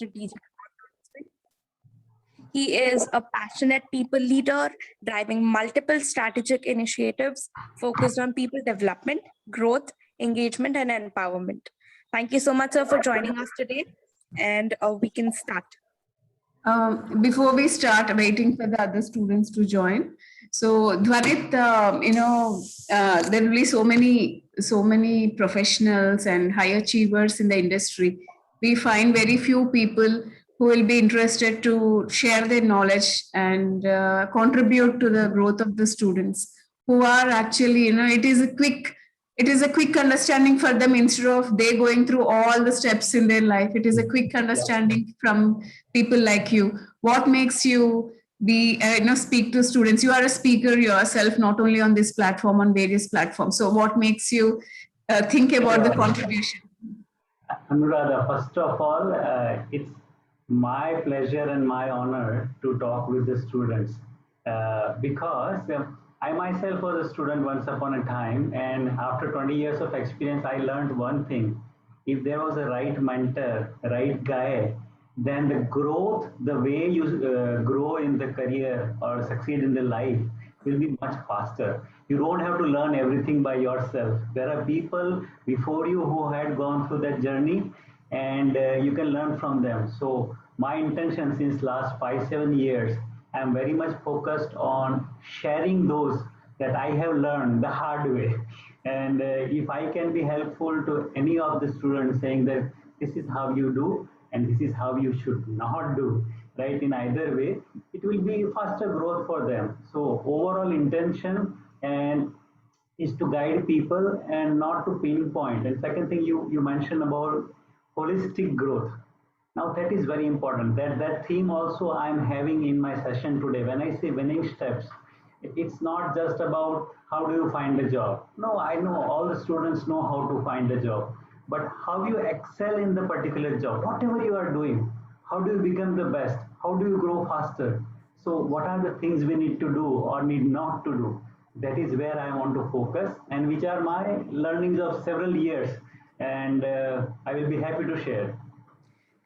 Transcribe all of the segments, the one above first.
strategic. He is a passionate people leader, driving multiple strategic initiatives focused on people development, growth, engagement, and empowerment. Thank you so much, sir, for joining us today. And we can start. Before we start, waiting for the other students to join. So, Dhwanit, there will be so many professionals and high achievers in the industry. We find very few people who will be interested to share their knowledge and contribute to the growth of the students who are actually, it is a quick understanding for them instead of they going through all the steps in their life. It is a quick understanding from people like you. What makes you be speak to students? You are a speaker yourself, not only on this platform, on various platforms. So what makes you think about the contribution? Anuradha, first of all, it's my pleasure and my honor to talk with the students because I myself was a student once upon a time, and after 20 years of experience, I learned one thing. If there was a right mentor, right guy, then the growth, the way you grow in the career or succeed in the life will be much faster. You don't have to learn everything by yourself. There are people before you who had gone through that journey, and you can learn from them. So my intention since last 5-7 years, I'm very much focused on sharing those that I have learned the hard way. And if I can be helpful to any of the students saying that this is how you do and this is how you should not do, right, in either way, it will be faster growth for them. So overall intention and is to guide people and not to pinpoint. And second thing you mentioned about holistic growth. Now that is very important. That theme also I'm having in my session today. When I say winning steps, it's not just about how do you find a job. No, I know all the students know how to find a job, but how you excel in the particular job, whatever you are doing, how do you become the best? How do you grow faster? So what are the things we need to do or need not to do? That is where I want to focus, and which are my learnings of several years, and I will be happy to share.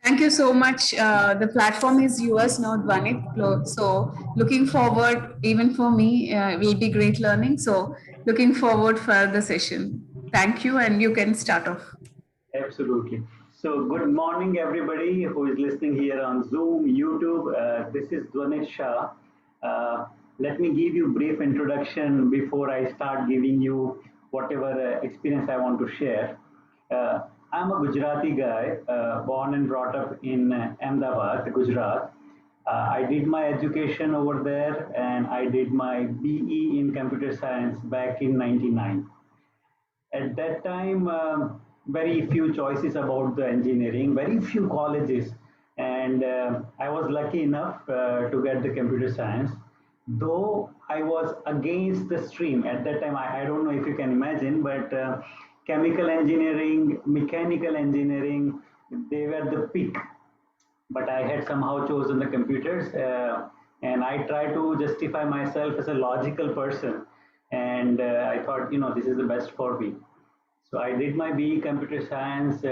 Thank you so much. The platform is yours now, Dhwanit. So looking forward, even for me, will be great learning. So looking forward for the session. Thank you, and you can start off. Absolutely. So good morning, everybody who is listening here on Zoom, YouTube. This is Dhwanit Shah. Let me give you a brief introduction before I start giving you whatever experience I want to share. I'm a Gujarati guy, born and brought up in Ahmedabad, Gujarat. I did my education over there, and I did my BE in computer science back in '99. At that time, very few choices about the engineering, very few colleges, and I was lucky enough to get the computer science. Though I was against the stream at that time, I don't know if you can imagine, but chemical engineering, mechanical engineering, they were the peak. But I had somehow chosen the computers, and I tried to justify myself as a logical person. And I thought, this is the best for me. So I did my BE computer science,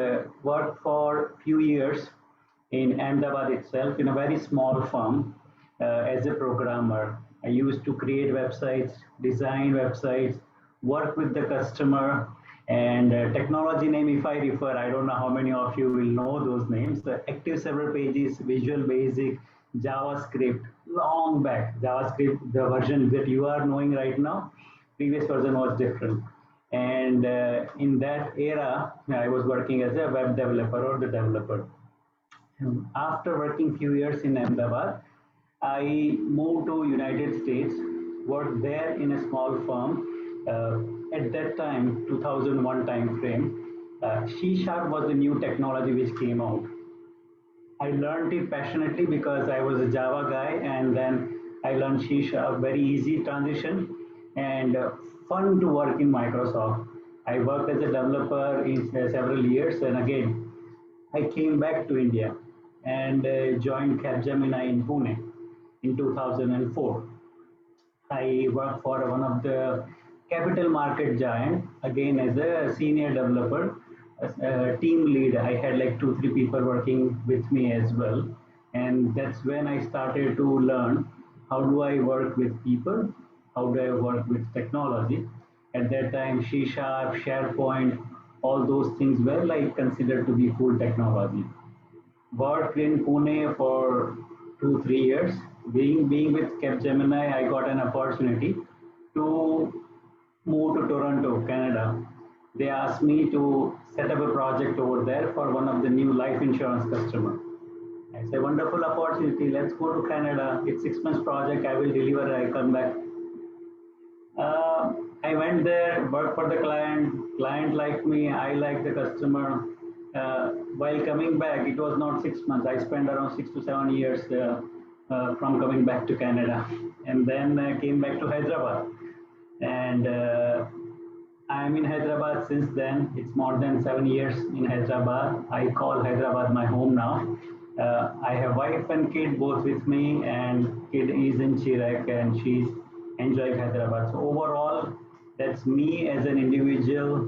worked for a few years in Ahmedabad itself in a very small firm as a programmer. I used to create websites, design websites, work with the customer, and technology name, if I refer, I don't know how many of you will know those names. The Active Server Pages, Visual Basic, JavaScript, long back. JavaScript, the version that you are knowing right now, previous version was different. And in that era, I was working as a web developer or the developer. After working few years in Ahmedabad, I moved to United States, worked there in a small firm. At that time, 2001 time frame, C# was the new technology which came out. I learned it passionately because I was a Java guy, and then I learned C#, very easy transition and fun to work in Microsoft. I worked as a developer in several years, and again, I came back to India and joined Capgemini in Pune in 2004. I worked for one of the capital market giant, again as a senior developer, a team lead. I had like 2, 3 people working with me as well. And that's when I started to learn how do I work with people, how do I work with technology. At that time, C Sharp, SharePoint, all those things were like considered to be cool technology. Worked in Pune for 2, 3 years. Being with Capgemini, I got an opportunity to move to Toronto, Canada. They asked me to set up a project over there for one of the new life insurance customer. It's a wonderful opportunity. Let's go to Canada. It's 6 months project. I will deliver. I come back. I went there, worked for the client. Client liked me. I liked the customer. While coming back, it was not 6 months. I spent around 6 to 7 years from coming back to Canada, and then came back to Hyderabad. And I'm in Hyderabad since then. It's more than 7 years in Hyderabad. I call Hyderabad my home now. I have wife and kid both with me, and kid is in Chirac and she's enjoying Hyderabad. So overall, that's me as an individual,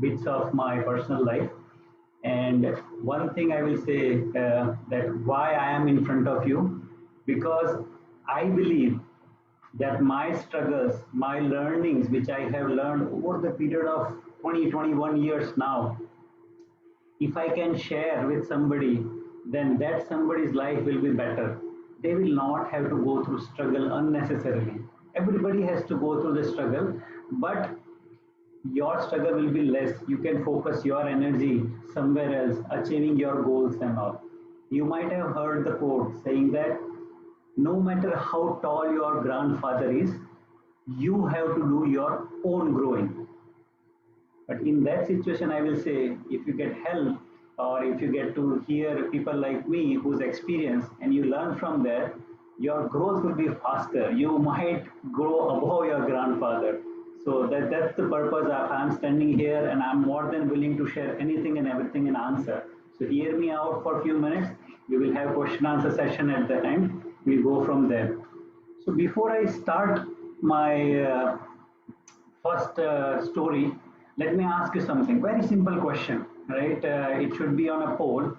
bits of my personal life. And one thing I will say that why I am in front of you, because I believe that my struggles, my learnings, which I have learned over the period of 20, 21 years now, if I can share with somebody, then that somebody's life will be better. They will not have to go through struggle unnecessarily. Everybody has to go through the struggle, but your struggle will be less. You can focus your energy somewhere else, achieving your goals and all. You might have heard the quote saying that no matter how tall your grandfather is, you have to do your own growing. But in that situation, I will say, if you get help or if you get to hear people like me whose experience and you learn from there, your growth will be faster. You might grow above your grandfather. So that's the purpose of I'm standing here, and I'm more than willing to share anything and everything and answer. So hear me out for a few minutes. We will have question answer session at the end. We'll go from there. So before I start my first story, let me ask you something. Very simple question, right? It should be on a poll.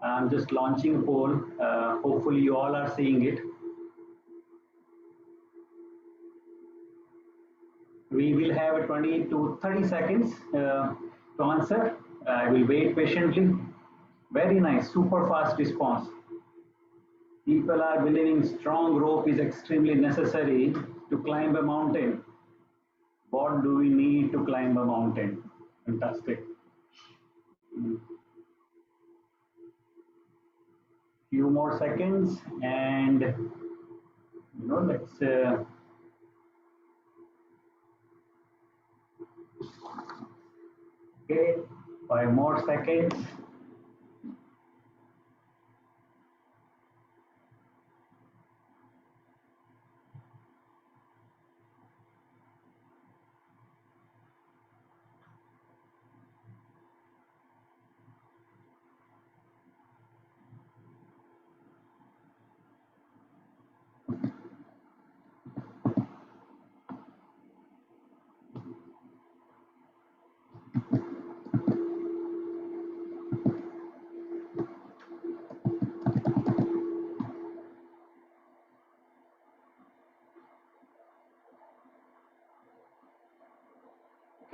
I'm just launching a poll. Hopefully you all are seeing it. We will have 20 to 30 seconds to answer. I will wait patiently. Very nice, super fast response. People are believing strong rope is extremely necessary to climb a mountain. What do we need to climb a mountain? Fantastic. Few more seconds and let's okay, 5 more seconds.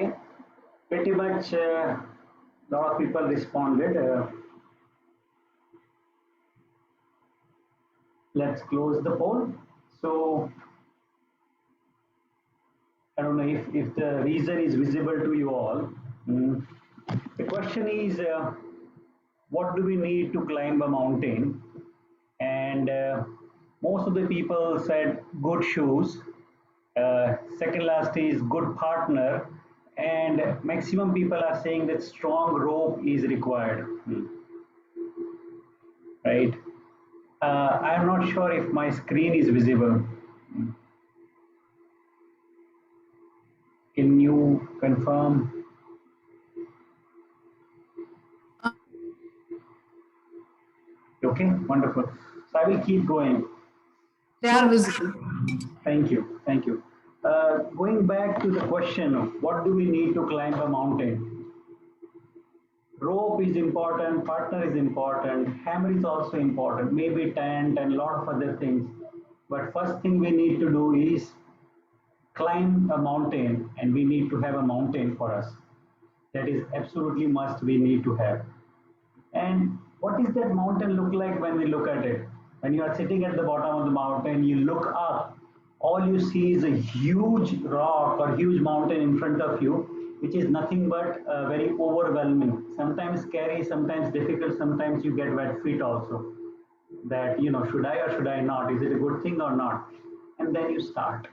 Okay, pretty much a lot of people responded. Let's close the poll. So I don't know if the reason is visible to you all. The question is, what do we need to climb a mountain? And most of the people said good shoes. Second last is good partner. And maximum people are saying that strong rope is required. Right? I'm not sure if my screen is visible. Can you confirm? Okay, wonderful. So I will keep going. They are visible. Thank you, thank you. Going back to the question of what do we need to climb a mountain? Rope is important, partner is important, hammer is also important, maybe tent and a lot of other things. But first thing we need to do is climb a mountain, and we need to have a mountain for us. That is absolutely must we need to have. And what is that mountain look like when we look at it? When you are sitting at the bottom of the mountain, you look up, all you see is a huge rock or huge mountain in front of you, which is nothing but very overwhelming. Sometimes scary, sometimes difficult, sometimes you get wet feet also. That, should I or should I not? Is it a good thing or not? And then you start.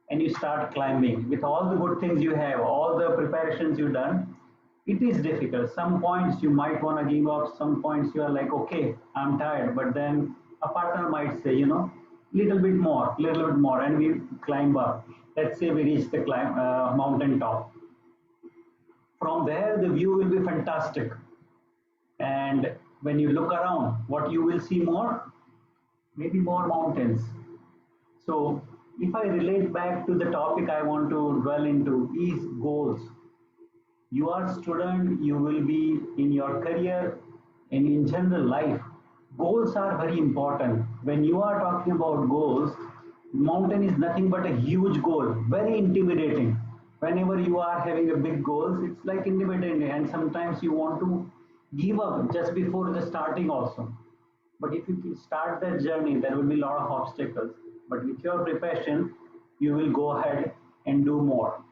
And you start climbing with all the good things you have, all the preparations you've done. It is difficult. Some points you might want to give up, some points you are like, okay, I'm tired, but then a partner might say, little bit more, and we climb up. Let's say we reach the mountain top. From there, the view will be fantastic. And when you look around, what you will see more? Maybe more mountains. So if I relate back to the topic I want to dwell into is goals. You are a student, you will be in your career and in general life. Goals are very important. When you are talking about goals, mountain is nothing but a huge goal, very intimidating. Whenever you are having a big goals, it's like intimidating, and sometimes you want to give up just before the starting also. But if you can start that journey, there will be a lot of obstacles. But with your preparation, you will go ahead and do more.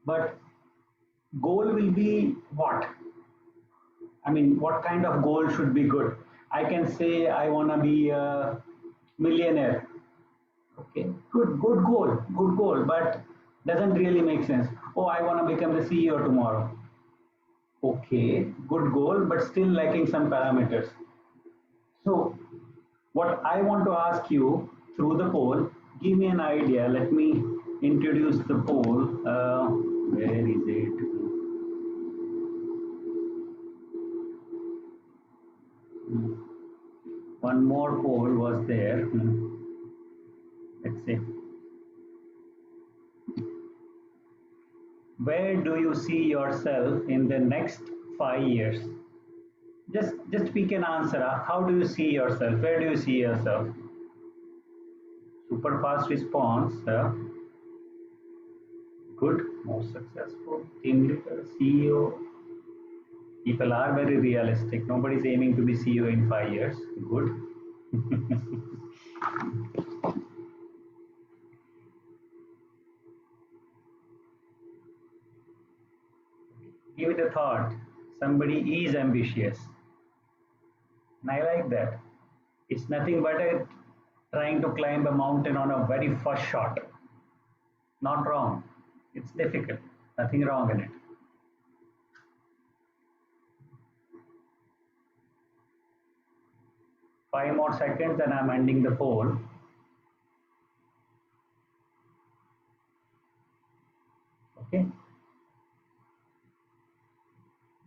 But goal will be what? I mean, what kind of goal should be good? I can say I want to be a millionaire. Okay, good goal, but doesn't really make sense. Oh, I want to become the CEO tomorrow. Okay, good goal, but still lacking some parameters. So, what I want to ask you through the poll, give me an idea. Let me introduce the poll. Where is it? One more poll was there. Let's see. Where do you see yourself in the next 5 years? Just pick an answer. How do you see yourself? Where do you see yourself? Super fast response. Good, most successful, team leader, CEO. People are very realistic. Nobody's aiming to be CEO in 5 years. Good. Give it a thought. Somebody is ambitious. And I like that. It's nothing but trying to climb a mountain on a very first shot. Not wrong. It's difficult. Nothing wrong in it. Five more seconds and I'm ending the poll. Okay.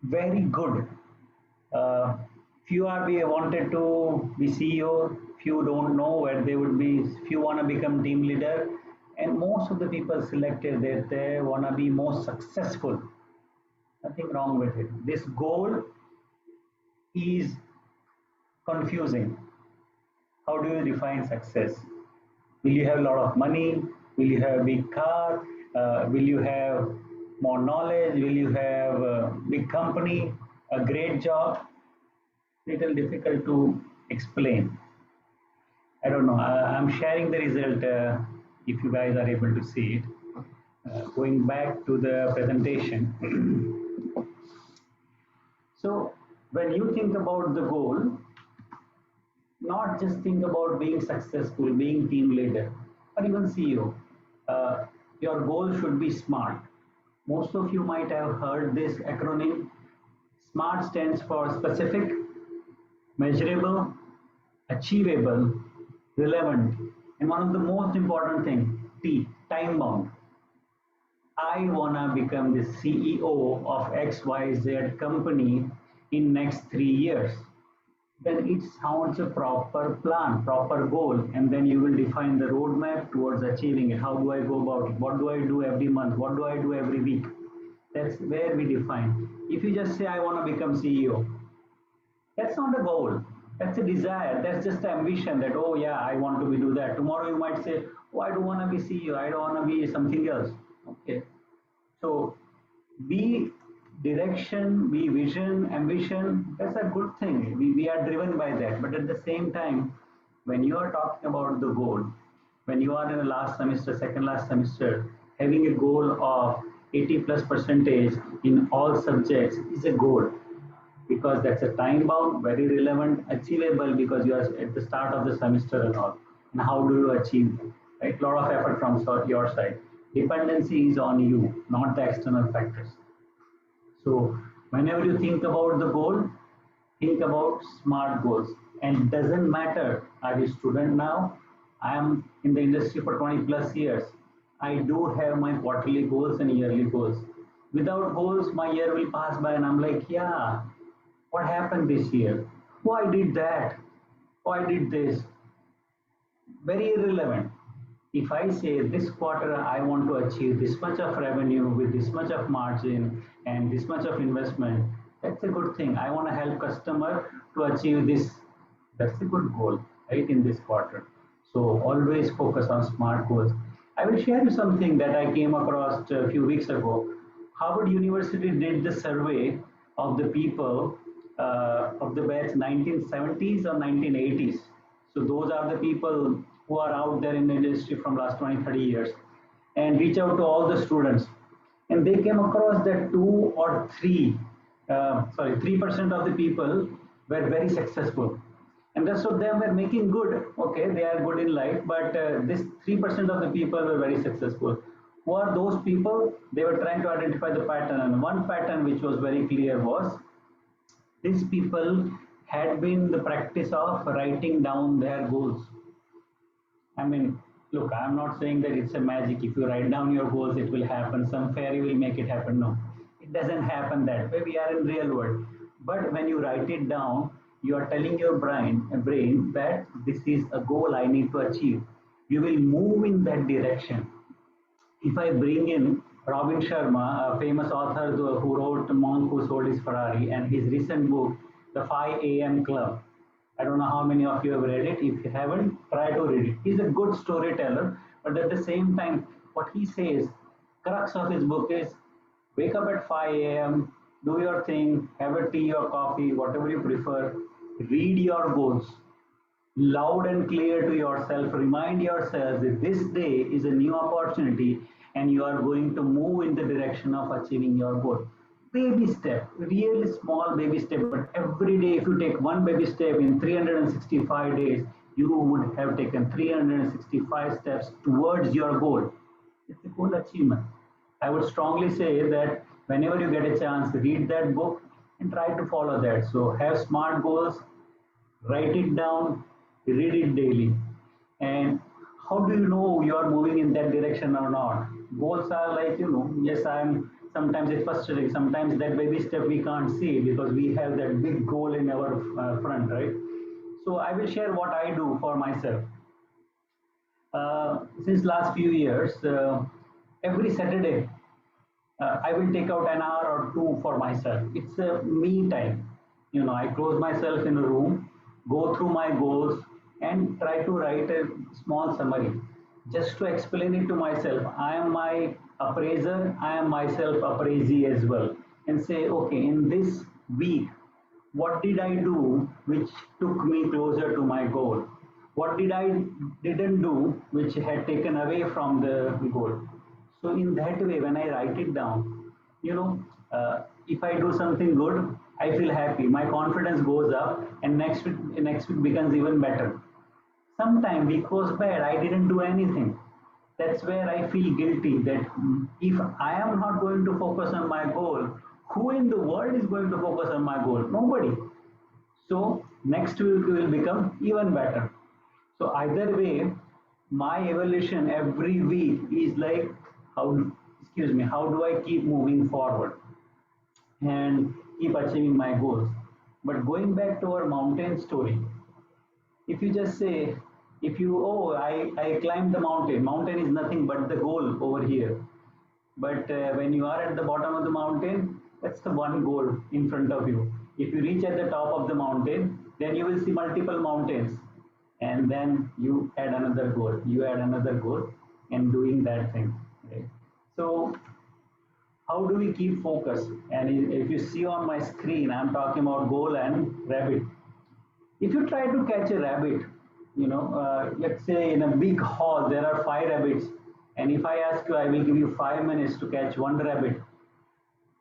Very good. Few are wanted to be CEO, few don't know where they would be, few want to become team leader, and most of the people selected that they want to be most successful. Nothing wrong with it. This goal is confusing. How do you define success? Will you have a lot of money? Will you have a big car? Will you have more knowledge? Will you have a big company? A great job? Little difficult to explain. I don't know. I'm sharing the result if you guys are able to see it. Going back to the presentation. So when you think about the goal, not just think about being successful, being team leader, or even CEO. Your goal should be SMART. Most of you might have heard this acronym. SMART stands for specific, measurable, achievable, relevant, and one of the most important thing, T, time bound. I wanna become the CEO of XYZ company in next 3 years. Then it sounds a proper plan, proper goal, and then you will define the roadmap towards achieving it. How do I go about it? What do I do every month? What do I do every week? That's where we define. If you just say, I want to become CEO, that's not a goal. That's a desire. That's just ambition that, oh yeah, I want to be do that. Tomorrow you might say, oh, I don't want to be CEO. I don't want to be something else. Okay. So be direction, be vision, ambition. That's a good thing. We are driven by that. But at the same time, when you are talking about the goal, when you are in the last semester, second last semester, having a goal of 80 plus percentage in all subjects is a goal, because that's a time bound, very relevant, achievable, because you are at the start of the semester and all. And how do you achieve that? Right? A lot of effort from your side. Dependency is on you, not the external factors. So whenever you think about the goal, think about smart goals. And it doesn't matter, are you a student now? I am in the industry for 20 plus years. I do have my quarterly goals and yearly goals. Without goals, my year will pass by and I'm like, yeah, what happened this year? Why did that? Why did this? Very irrelevant. If I say this quarter I want to achieve this much of revenue with this much of margin and this much of investment, that's a good thing. I want to help customer to achieve this. That's a good goal, right, in this quarter. So always focus on smart goals. I will share you something that I came across a few weeks ago. Harvard University did the survey of the people of the batch 1970s or 1980s. So those are the people who are out there in the industry from last 20, 30 years, and reach out to all the students. And they came across that 3% of the people were very successful. And rest of them were making good. Okay, they are good in life, but this 3% of the people were very successful. Who are those people? They were trying to identify the pattern. And one pattern which was very clear was these people had been the practice of writing down their goals. I mean, look, I'm not saying that it's a magic. If you write down your goals, it will happen. Some fairy will make it happen. No, it doesn't happen that way. We are in real world. But when you write it down, you are telling your brain that this is a goal I need to achieve. You will move in that direction. If I bring in Robin Sharma, a famous author who wrote Monk Who Sold His Ferrari, and his recent book, The 5 a.m. Club. I don't know how many of you have read it. If you haven't, try to read it. He's a good storyteller, but at the same time, what he says, crux of his book is wake up at 5 a.m., do your thing, have a tea or coffee, whatever you prefer, read your goals loud and clear to yourself. Remind yourself that this day is a new opportunity and you are going to move in the direction of achieving your goal. Baby step, really small baby step, but every day if you take one baby step in 365 days, you would have taken 365 steps towards your goal. It's a goal achievement. I would strongly say that whenever you get a chance, read that book and try to follow that. So have smart goals, write it down, read it daily. And how do you know you are moving in that direction or not? Goals are like, yes, sometimes it's frustrating. Sometimes that baby step we can't see because we have that big goal in our front, right? So I will share what I do for myself. Since last few years, every Saturday, I will take out an hour or two for myself. It's a me time. I close myself in a room, go through my goals, and try to write a small summary just to explain it to myself. I am my appraiser, I am myself appraisee as well, and say, okay, in this week, what did I do which took me closer to my goal? What did I didn't do which had taken away from the goal? So in that way, when I write it down, if I do something good, I feel happy. My confidence goes up, and next week becomes even better. Sometime week goes bad, I didn't do anything. That's where I feel guilty that if I am not going to focus on my goal, who in the world is going to focus on my goal? Nobody. So next week will become even better. So either way, my evolution every week is like, how do I keep moving forward and keep achieving my goals? But going back to our mountain story, if you just say, I climbed the mountain is nothing but the goal over here. But when you are at the bottom of the mountain, that's the one goal in front of you. If you reach at the top of the mountain, then you will see multiple mountains. And then you add another goal, you add another goal, and doing that thing. Right? So how do we keep focus? And if you see on my screen, I'm talking about goal and rabbit. If you try to catch a rabbit, let's say in a big hall there are 5 rabbits, and if I ask you, I will give you 5 minutes to catch one rabbit,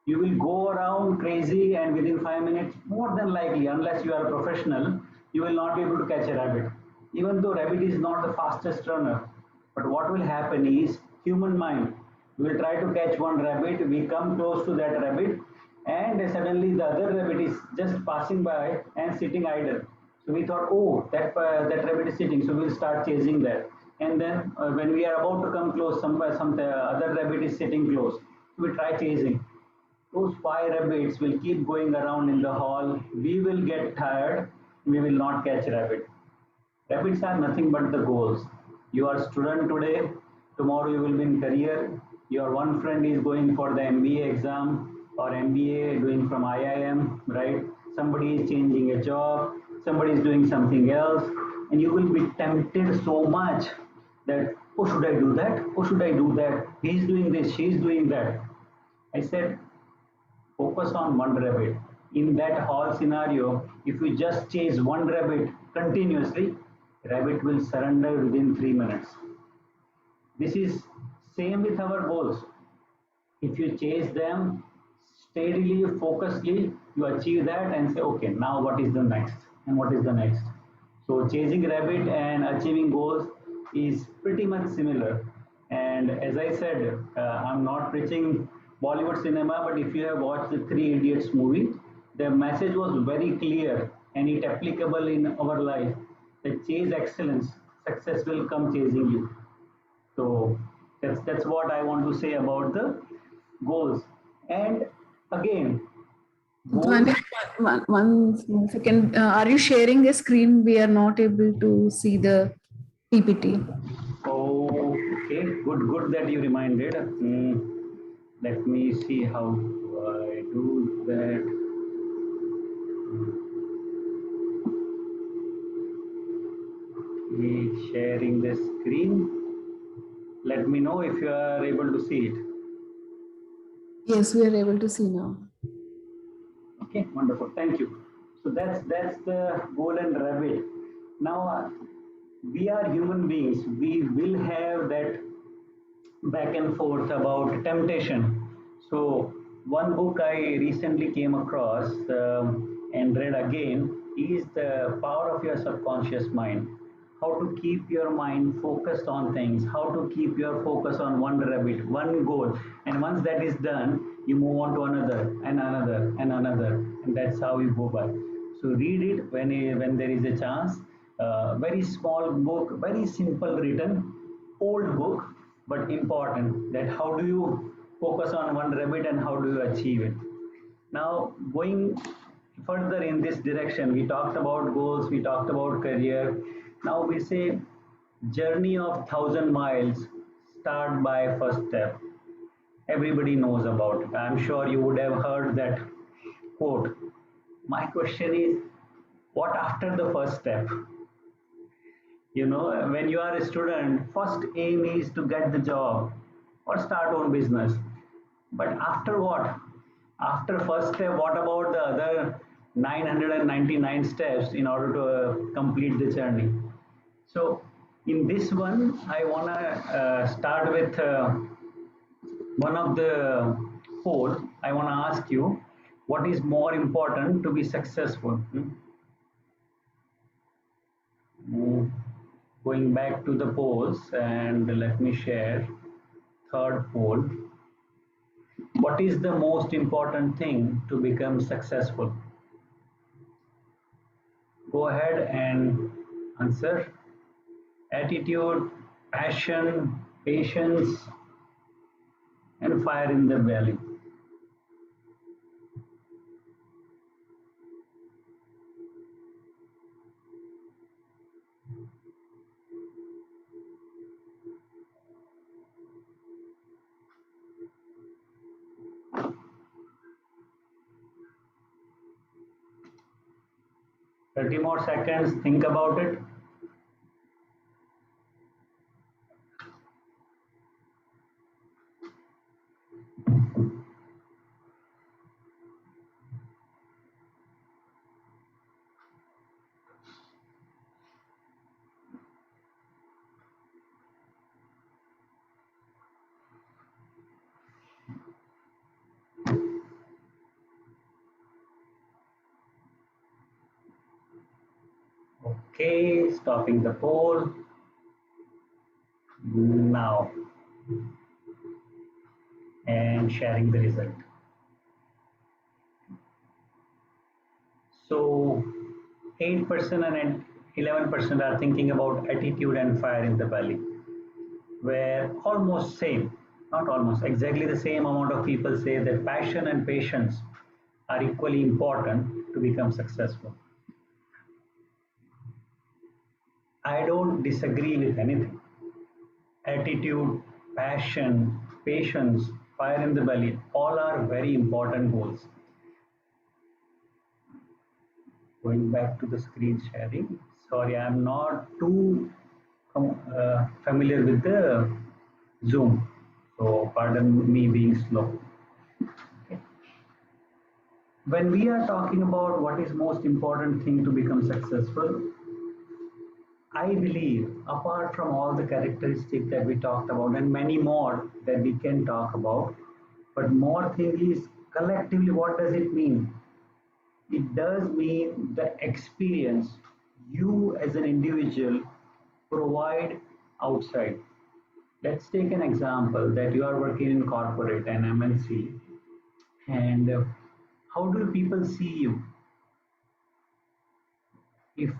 you will go around crazy, and within 5 minutes, more than likely, unless you are a professional, you will not be able to catch a rabbit. Even though rabbit is not the fastest runner, but what will happen is human mind. We will try to catch one rabbit, we come close to that rabbit, and suddenly the other rabbit is just passing by and sitting idle. So we thought, oh, that rabbit is sitting, so we'll start chasing that. And then when we are about to come close, some other rabbit is sitting close. So we try chasing. Those 5 rabbits will keep going around in the hall. We will get tired. We will not catch rabbit. Rabbits are nothing but the goals. You are a student today. Tomorrow you will be in career. Your one friend is going for the MBA exam or MBA doing from IIM, right? Somebody is changing a job. Somebody is doing something else. And you will be tempted so much that, oh, should I do that? Oh, should I do that? He's doing this. She's doing that. I said, focus on one rabbit. In that hall scenario, if you just chase one rabbit continuously, rabbit will surrender within 3 minutes. This is same with our goals. If you chase them steadily, focusedly, you achieve that and say, okay, now what is the next? And what is the next? So chasing rabbit and achieving goals is pretty much similar. And as I said, I'm not preaching Bollywood cinema, but if you have watched the Three Idiots movie, the message was very clear and it applicable in our life. That chase excellence, success will come chasing you. So that's what I want to say about the goals. And again, goals. One second. Are you sharing a screen? We are not able to see the PPT. Oh, okay. Good that you reminded. Let me see how I do that. Sharing the screen. Let me know if you are able to see it. Yes, we are able to see now. Okay, wonderful. Thank you. So that's the golden rabbit. Now we are human beings. We will have that back and forth about temptation. So one book I recently came across and read again is The Power of Your Subconscious Mind. How to keep your mind focused on things, how to keep your focus on one rabbit, one goal. And once that is done, you move on to another and another and another. And that's how you go by. So read it when there is a chance. Very small book, very simple written, old book, but important, that how do you focus on one rabbit and how do you achieve it. Now going further in this direction, we talked about goals, we talked about career. Now we say journey of 1,000 miles start by first step. Everybody knows about it. I'm sure you would have heard that quote. My question is, what after the first step? When you are a student, first aim is to get the job or start own business. But after what? After first step, what about the other 999 steps in order to complete the journey? So in this one, I want to start with one of the four. I want to ask you, what is more important to be successful? Going back to the polls, and let me share third poll. What is the most important thing to become successful? Go ahead and answer. Attitude, passion, patience, and fire in the belly. 30 more seconds. Think about it. Okay, stopping the poll now and sharing the result. So 8% and 11% are thinking about attitude and fire in the belly, where almost same, not almost, exactly the same amount of people say that passion and patience are equally important to become successful. I don't disagree with anything. Attitude, passion, patience, fire in the belly, all are very important goals. Going back to the screen sharing. Sorry, I'm not too familiar with the Zoom. So pardon me being slow. Okay. When we are talking about what is most important thing to become successful, I believe apart from all the characteristics that we talked about and many more that we can talk about, but more thing is collectively what does it mean? It does mean the experience you as an individual provide outside. Let's take an example that you are working in corporate and MNC, and how do people see you? If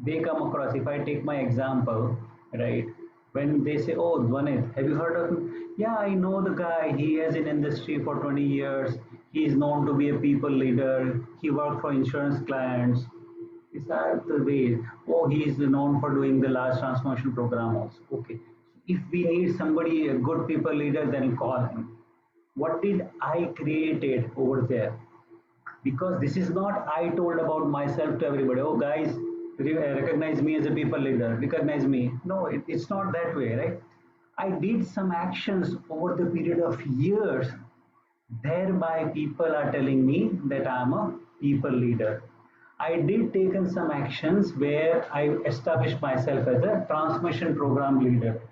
they come across, if I take my example, right, when they say, oh, Dwanit, have you heard of him? Yeah, I know the guy. He is in industry for 20 years. He is known to be a people leader. He worked for insurance clients. Is that the way? Oh, he is known for doing the large transformation program also. Okay. If we need somebody, a good people leader, then call him. What did I created over there? Because this is not I told about myself to everybody. Oh, guys, recognize me as a people leader. Recognize me. No, it's not that way, right? I did some actions over the period of years. Thereby, people are telling me that I'm a people leader. I did taken some actions where I established myself as a transformation program leader.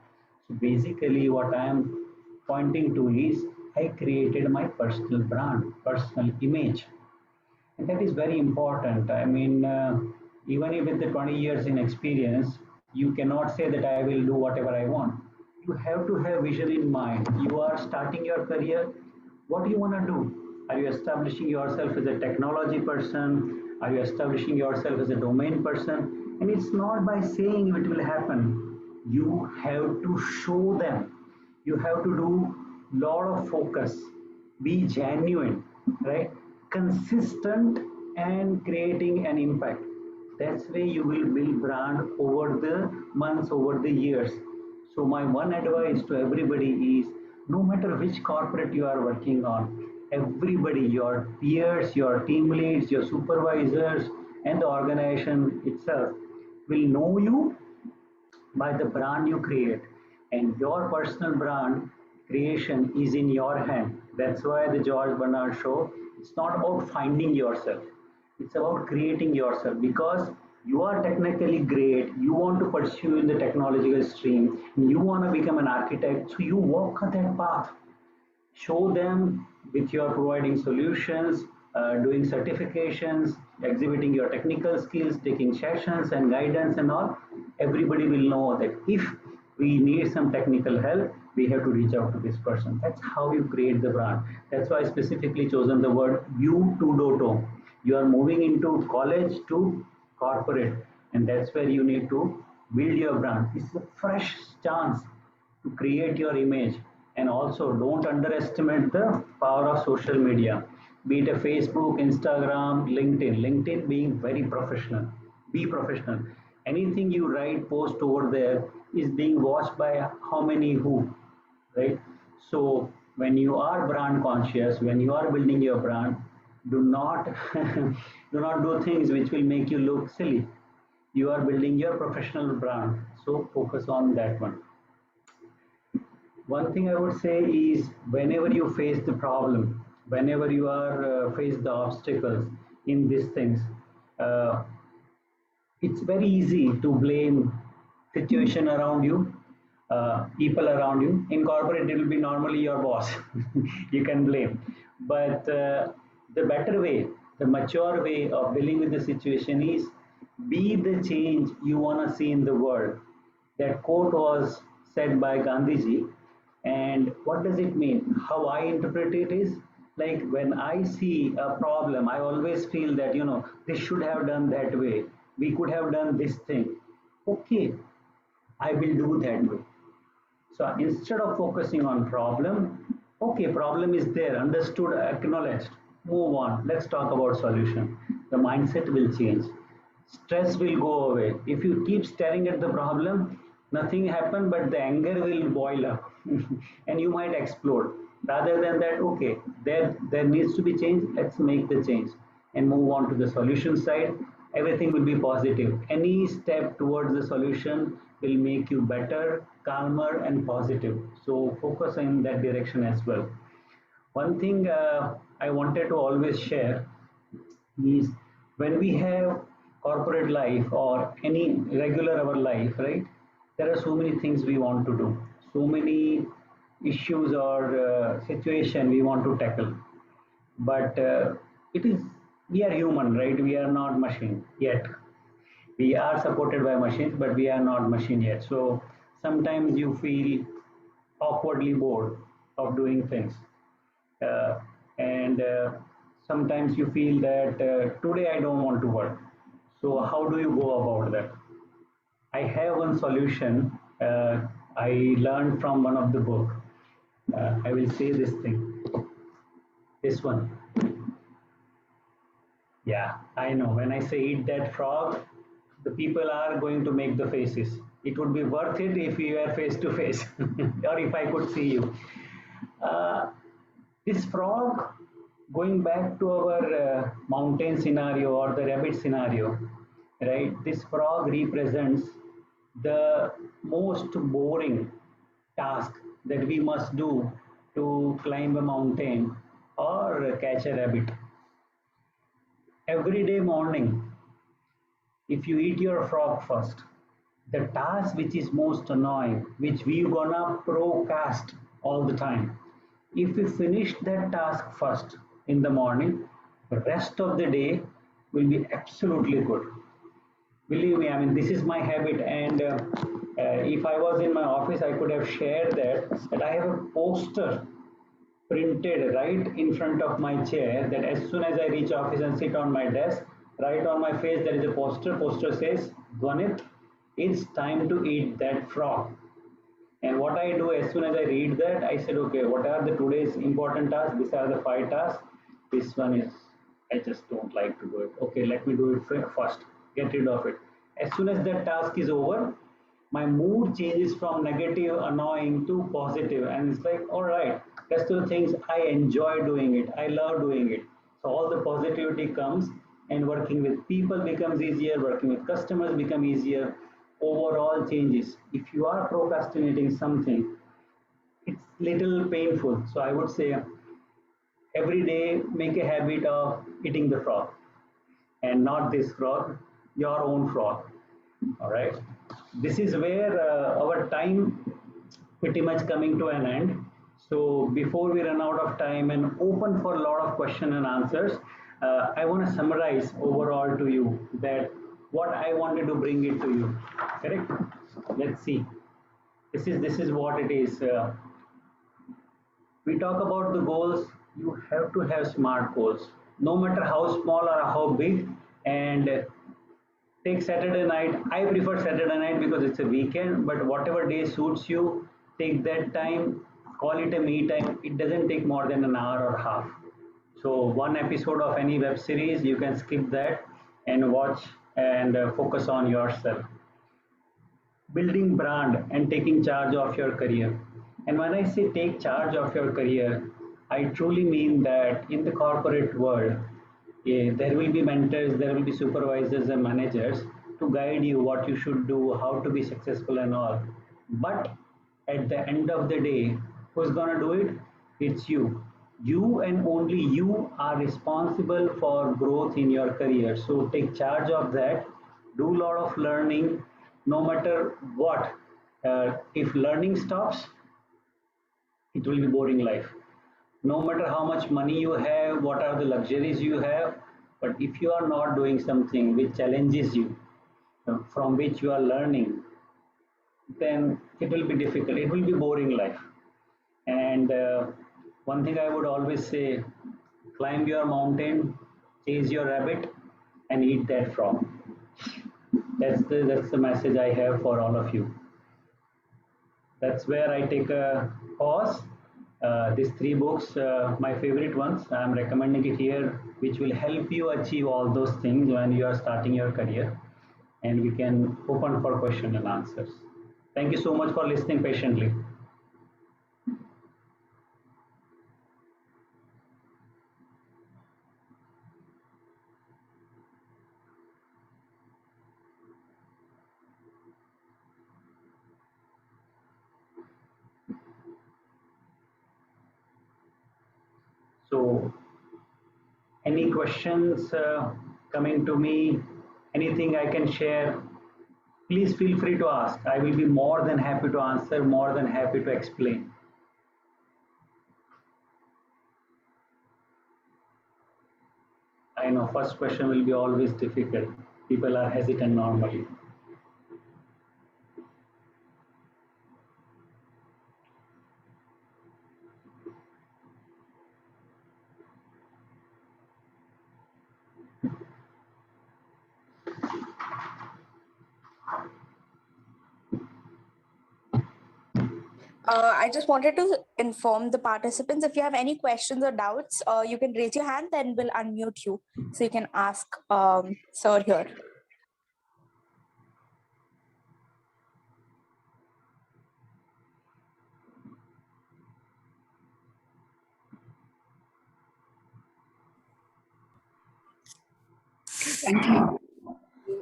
So basically, what I am pointing to is I created my personal brand, personal image. And that is very important. I mean, even if with the 20 years in experience, you cannot say that I will do whatever I want. You have to have vision in mind. You are starting your career. What do you want to do? Are you establishing yourself as a technology person? Are you establishing yourself as a domain person? And it's not by saying it will happen. You have to show them. You have to do lot of focus. Be genuine, right? Consistent and creating an impact. That's way you will build brand over the months, over the years. So my one advice to everybody is no matter which corporate you are working on, everybody, your peers, your team leads, your supervisors, and the organization itself will know you by the brand you create. And your personal brand creation is in your hand. That's why the George Bernard show, it's not about finding yourself. It's about creating yourself because you are technically great. You want to pursue in the technological stream. You want to become an architect. So you walk that path. Show them with your providing solutions, doing certifications, exhibiting your technical skills, taking sessions and guidance and all. Everybody will know that if we need some technical help, we have to reach out to this person. That's how you create the brand. That's why I specifically chosen the word U 2.0. You are moving into college to corporate, and that's where you need to build your brand. It's a fresh chance to create your image. And also don't underestimate the power of social media, be it a Facebook, Instagram, LinkedIn being very professional. Be professional. Anything you write, post over there is being watched by how many who, right? So when you are brand conscious, when you are building your brand, Do not do not do things which will make you look silly. You are building your professional brand, so focus on that one. One thing I would say is whenever you face the problem, whenever you are face the obstacles in these things, uh, it's very easy to blame situation around you, people around you. In corporate it will be normally your boss. You can blame, but the better way, the mature way of dealing with the situation is be the change you want to see in the world. That quote was said by Gandhiji. And what does it mean? How I interpret it is like when I see a problem, I always feel that, this should have done that way. We could have done this thing. Okay, I will do that way. So instead of focusing on problem, okay, problem is there, understood, acknowledged, move on. Let's talk about solution. The mindset will change. Stress will go away. If you keep staring at the problem, nothing happen, but the anger will boil up and you might explode. Rather than that, okay, there needs to be change. Let's make the change and move on to the solution side. Everything will be positive. Any step towards the solution will make you better, calmer, and positive. So focus in that direction as well. One thing I wanted to always share is when we have corporate life or any regular our life, right? There are so many things we want to do, so many issues or situation we want to tackle. But it is we are human, right? We are not machine yet. We are supported by machines, but we are not machine yet. So sometimes you feel awkwardly bored of doing things, uh, and sometimes you feel that today I don't want to work. So how do you go about that? I have one solution. I learned from one of the book. I will say this thing. This one. Yeah, I know. When I say eat that frog, the people are going to make the faces. It would be worth it if we were face to face, or if I could see you. Uh, this frog, going back to our mountain scenario or the rabbit scenario, right? This frog represents the most boring task that we must do to climb a mountain or catch a rabbit. Every day morning, if you eat your frog first, the task which is most annoying, which we gonna procrast all the time, if we finish that task first in the morning, the rest of the day will be absolutely good. Believe me, I mean, this is my habit. And if I was in my office, I could have shared that I have a poster printed right in front of my chair that as soon as I reach office and sit on my desk, right on my face there is a poster. Poster says, Dwanit, it's time to eat that frog. And what I do as soon as I read that, I said, okay, what are the today's important tasks? These are the 5 tasks. This one is, I just don't like to do it. Okay, let me do it first. Get rid of it. As soon as that task is over, my mood changes from negative, annoying to positive. And it's like, all right, rest of the things I enjoy doing it. I love doing it. So all the positivity comes and working with people becomes easier, working with customers become easier, overall changes. If you are procrastinating something, it's little painful. So I would say every day make a habit of eating the frog, and not this frog, your own frog. All right. This is where our time pretty much coming to an end. So before we run out of time and open for a lot of question and answers, I want to summarize overall to you that what I wanted to bring it to you. Correct? Let's see. This is what it is. We talk about the goals. You have to have smart goals, no matter how small or how big. And take Saturday night. I prefer Saturday night because it's a weekend, but whatever day suits you, take that time, call it a me time. It doesn't take more than an hour or half. So one episode of any web series, you can skip that and watch and focus on yourself. Building brand and taking charge of your career. And when I say take charge of your career, I truly mean that in the corporate world, There will be mentors, there will be supervisors and managers to guide you what you should do, how to be successful and all. But at the end of the day, who's gonna do it? It's you. You and only you are responsible for growth in your career. So take charge of that. Do a lot of learning, no matter what. If learning stops, it will be boring life. No matter how much money you have, what are the luxuries you have, but if you are not doing something which challenges you, from which you are learning, then it will be difficult. It will be boring life. And one thing I would always say: climb your mountain, chase your rabbit, and eat that frog. That's the message I have for all of you. That's where I take a pause. These three books, my favorite ones, I'm recommending it here, which will help you achieve all those things when you are starting your career. And we can open for question and answers. Thank you so much for listening patiently. So, any questions coming to me? Anything I can share? Please feel free to ask. I will be more than happy to answer, more than happy to explain. I know first question will be always difficult. People are hesitant normally. I just wanted to inform the participants, if you have any questions or doubts, you can raise your hand, then we'll unmute you. So you can ask sir here. Thank you.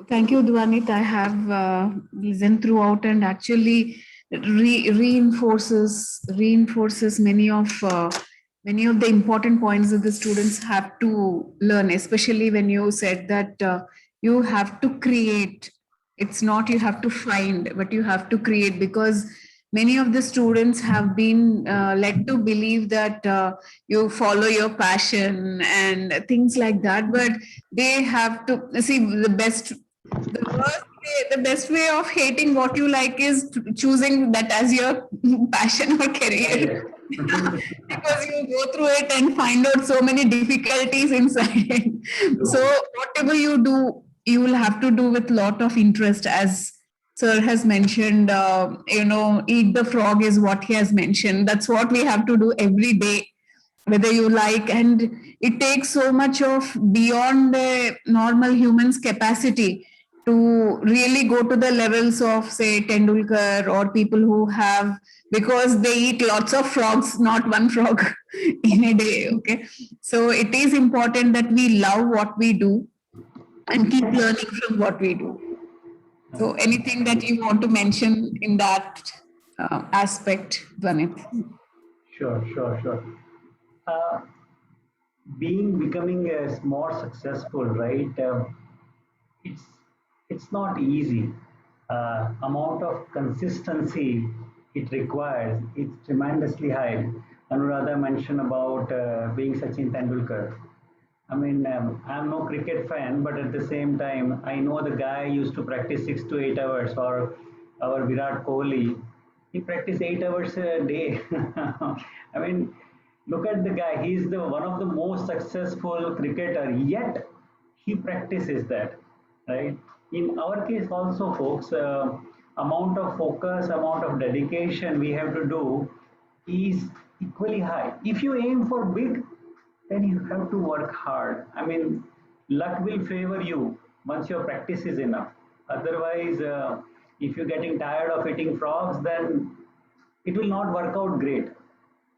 Thank you, Dwanit. I have listened throughout and actually reinforces many of the important points that the students have to learn. Especially when you said that you have to create. It's not you have to find, but you have to create, because many of the students have been led to believe that you follow your passion and things like that, but they have to see the best way of hating what you like is choosing that as your passion or career. Because you go through it and find out so many difficulties inside. So whatever you do, you will have to do with lot of interest, as sir has mentioned. Eat the frog is what he has mentioned. That's what we have to do every day, whether you like. And it takes so much of beyond the normal human's capacity to really go to the levels of, say, Tendulkar, or people who have, because they eat lots of frogs, not one frog in a day. Okay, so it is important that we love what we do and keep learning from what we do. So anything that you want to mention in that aspect, Dwanit? Sure. Uh, becoming more successful, right? It's it's not easy. Amount of consistency it requires, it's tremendously high. Anuradha mentioned about being Sachin Tendulkar. I mean, I'm no cricket fan, but at the same time, I know the guy used to practice 6 to 8 hours. Or our Virat Kohli, he practiced 8 hours a day. I mean, look at the guy. He's the one of the most successful cricketer. Yet he practices that, right? In our case, also, folks, amount of focus, amount of dedication we have to do is equally high. If you aim for big, then you have to work hard. I mean, luck will favor you once your practice is enough. Otherwise, if you're getting tired of eating frogs, then it will not work out great.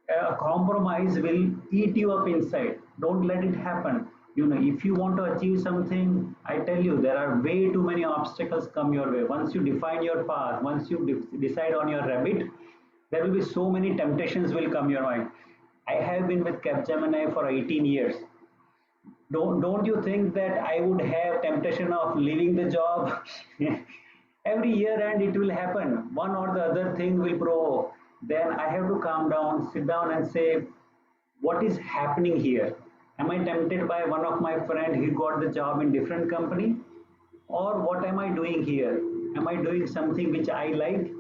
A compromise will eat you up inside. Don't let it happen. If you want to achieve something, I tell you, there are way too many obstacles come your way. Once you define your path, once you decide on your rabbit, there will be so many temptations will come your mind. I have been with Capgemini for 18 years. Don't you think that I would have temptation of leaving the job? Every year and it will happen, one or the other thing will provoke. Then I have to calm down, sit down and say, what is happening here? Am I tempted by one of my friend, he got the job in different company? Or what am I doing here? Am I doing something which I like,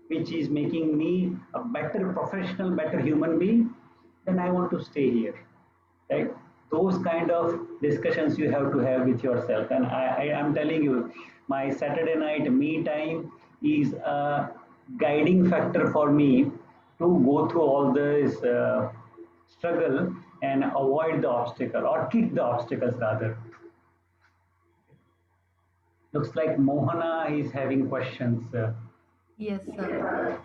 which is making me a better professional, better human being? Then I want to stay here, right? Those kind of discussions you have to have with yourself. And I am telling you, my Saturday night me time is a guiding factor for me to go through all this struggle and avoid the obstacle or kick the obstacles rather. Looks like Mohana is having questions. Yes, sir.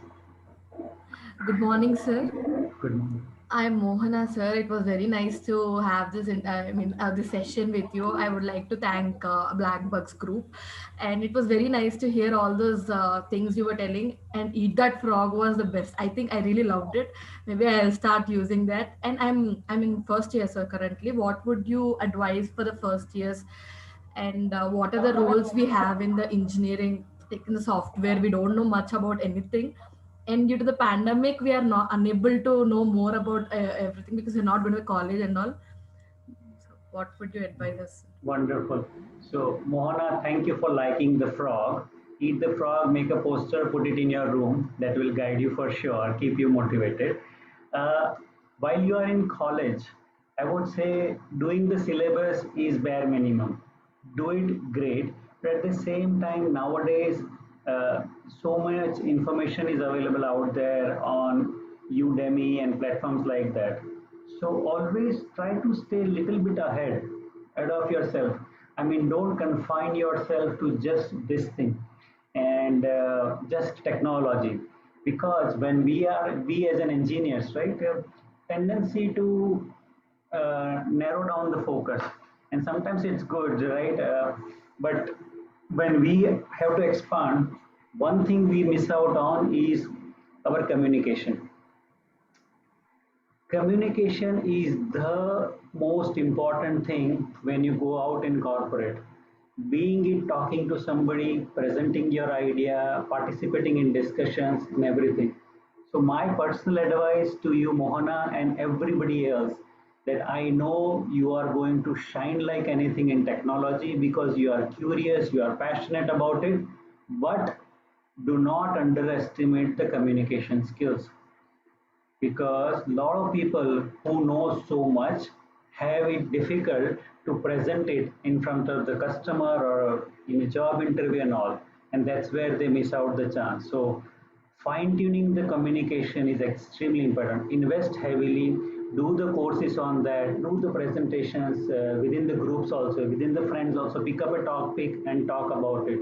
Good morning, sir. Good morning. I'm Mohana, sir. It was very nice to have this session with you. I would like to thank Black Bugs Group, and it was very nice to hear all those things you were telling. And Eat That Frog was the best. I think I really loved it. Maybe I'll start using that. And I'm in first year, sir. Currently, what would you advise for the first years? And what are the roles we have in the engineering, like in the software? We don't know much about anything, and due to the pandemic we are not unable to know more about everything because we're not going to college and all. So what would you advise us? Wonderful. So, Mohana, thank you for liking the frog. Eat the frog, make a poster, put it in your room. That will guide you for sure, keep you motivated. Uh, while you are in college, I would say doing the syllabus is bare minimum. Do it great, but at the same time, nowadays, uh, so much information is available out there on Udemy and platforms like that. So always try to stay a little bit ahead of yourself. I mean, don't confine yourself to just this thing and just technology, because when we as an engineers, right, have tendency to narrow down the focus, and sometimes it's good, right? But when we have to expand, one thing we miss out on is our communication. Communication is the most important thing when you go out in corporate. Being it talking to somebody, presenting your idea, participating in discussions and everything. So my personal advice to you, Mohana, and everybody else, that I know you are going to shine like anything in technology because you are curious, you are passionate about it, but do not underestimate the communication skills, because a lot of people who know so much have it difficult to present it in front of the customer or in a job interview and all, and that's where they miss out the chance. So fine tuning the communication is extremely important. Invest heavily, do the courses on that, do the presentations within the groups also, within the friends also, pick up a topic and talk about it.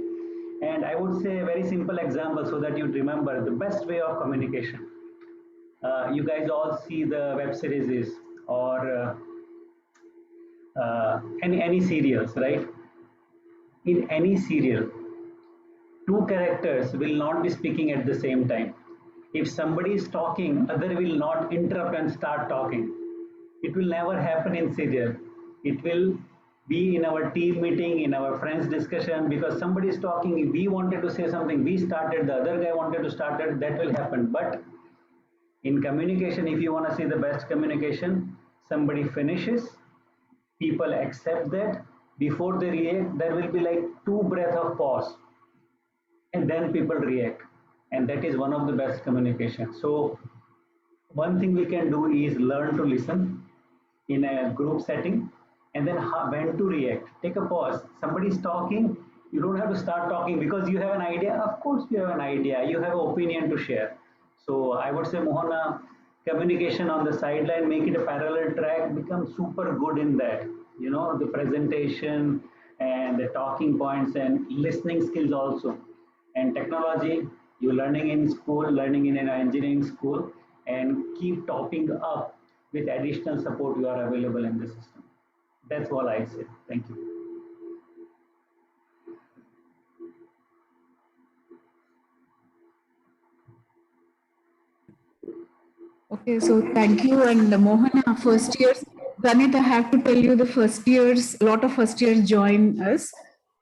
And I would say a very simple example so that you remember the best way of communication. You guys all see the web series or any serials, right? In any serial, two characters will not be speaking at the same time. If somebody is talking, other will not interrupt and start talking. It will never happen in serial. It will be in our team meeting, in our friends discussion, because somebody is talking, if we wanted to say something, we started, the other guy wanted to start it, that will happen. But in communication, if you want to see the best communication, somebody finishes, people accept that, before they react, there will be like two breath of pause, and then people react. And that is one of the best communication. So one thing we can do is learn to listen in a group setting, and then when to react. Take a pause. Somebody is talking, you don't have to start talking because you have an idea. Of course, you have an idea. You have an opinion to share. So I would say, Mohana, communication on the sideline, make it a parallel track, become super good in that. The presentation and the talking points and listening skills also. And technology, you're learning in school, learning in an engineering school, and keep topping up with additional support you are available in the system. That's all I say. Thank you. Okay, so thank you. And Mohana, first years, Pranit, I have to tell you the first years, a lot of first years join us,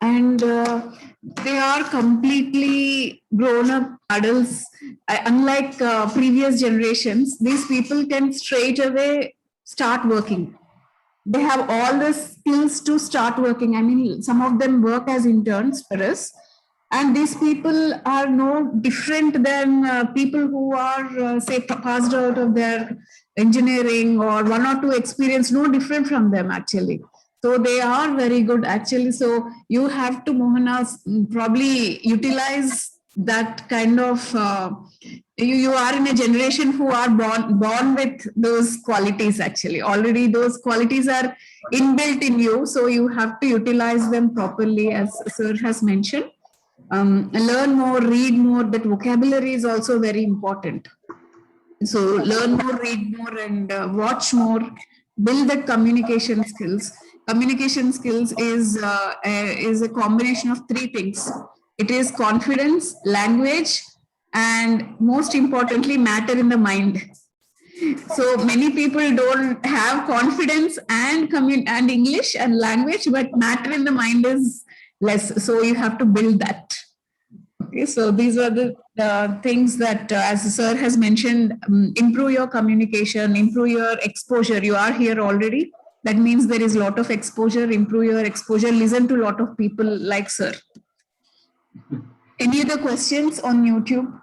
and they are completely grown up adults. Unlike previous generations, these people can straight away start working. They have all the skills to start working. I mean, some of them work as interns for us, and these people are no different than people who are say passed out of their engineering or one or two experience, no different from them actually. So they are very good actually. So you have to, Mohana, probably utilize that kind of you are in a generation who are born with those qualities actually. Already those qualities are inbuilt in you, so you have to utilize them properly, as sir has mentioned. Learn more, read more. That vocabulary is also very important. So learn more, read more, and watch more. Build that communication skills. Communication skills is a combination of three things. It is confidence, language, and most importantly, matter in the mind. So many people don't have confidence and and English and language, but matter in the mind is less. So you have to build that. Okay, so these are the things that, as the sir has mentioned, improve your communication, improve your exposure. You are here already. That means there is a lot of exposure. Improve your exposure. Listen to a lot of people like sir. Any other questions on YouTube?